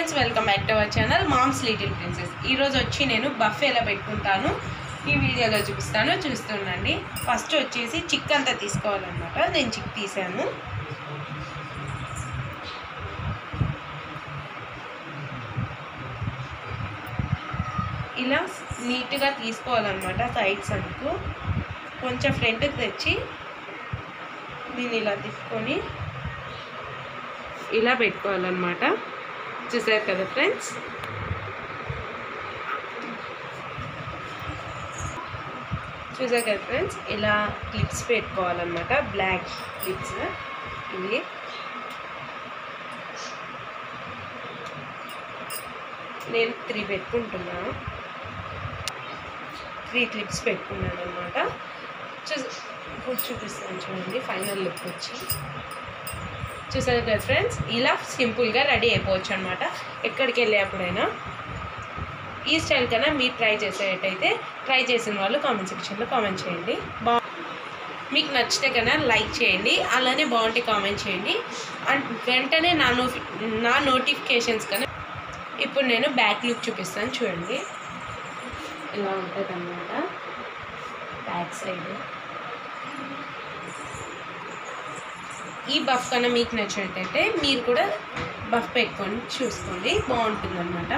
Friends, welcome back to our channel Mom's Little Princess. ఈరోజు వచ్చి నేను బఫ్ ఎలా పెట్టుకుంటాను ఈ వీడియోలో చూపిస్తాను, చూస్తుండండి. ఫస్ట్ వచ్చేసి చిక్ అంతా తీసుకోవాలన్నమాట. నేను చిక్ తీసాను. ఇలా నీట్గా తీసుకోవాలన్నమాట. సైడ్స్ అందుకు కొంచెం ఫ్రంట్కి తెచ్చి దీన్ని ఇలా తీసుకొని ఇలా పెట్టుకోవాలన్నమాట. చూసారు కదా ఫ్రెండ్స్, ఇలా క్లిప్స్ పెట్టుకోవాలన్నమాట. బ్లాక్ క్లిప్స్ ఇవి. నేను 3 పెట్టుకుంటున్నాను. 3 క్లిప్స్ పెట్టుకున్నాను అనమాట. ఇప్పుడు చూపిస్తాను చూడండి ఫైనల్ లుక్ వచ్చి. చూసారు కదా ఫ్రెండ్స్, ఇలా సింపుల్గా రెడీ అయిపోవచ్చు అనమాట. ఎక్కడికి వెళ్ళేప్పుడైనా ఈ స్టైల్ కన్నా మీరు ట్రై చేసేటైతే ట్రై చేసిన వాళ్ళు కామెంట్ సెక్షన్లో కామెంట్ చేయండి. మీకు నచ్చితే కన్నా లైక్ చేయండి, అలానే బాగుంటే కామెంట్ చేయండి. అండ్ వెంటనే నా నోటిఫికేషన్స్ కన్నా. ఇప్పుడు నేను బ్యాక్ లుక్ చూపిస్తాను చూడండి. ఇలా ఉంటుంది అన్నమాట బ్యాక్ సైడ్. ఈ బఫ్ కన్నా మీకు నచ్చినట్టయితే మీరు కూడా బఫ్ పెట్టుకొని చూసుకోండి, బాగుంటుంది అన్నమాట.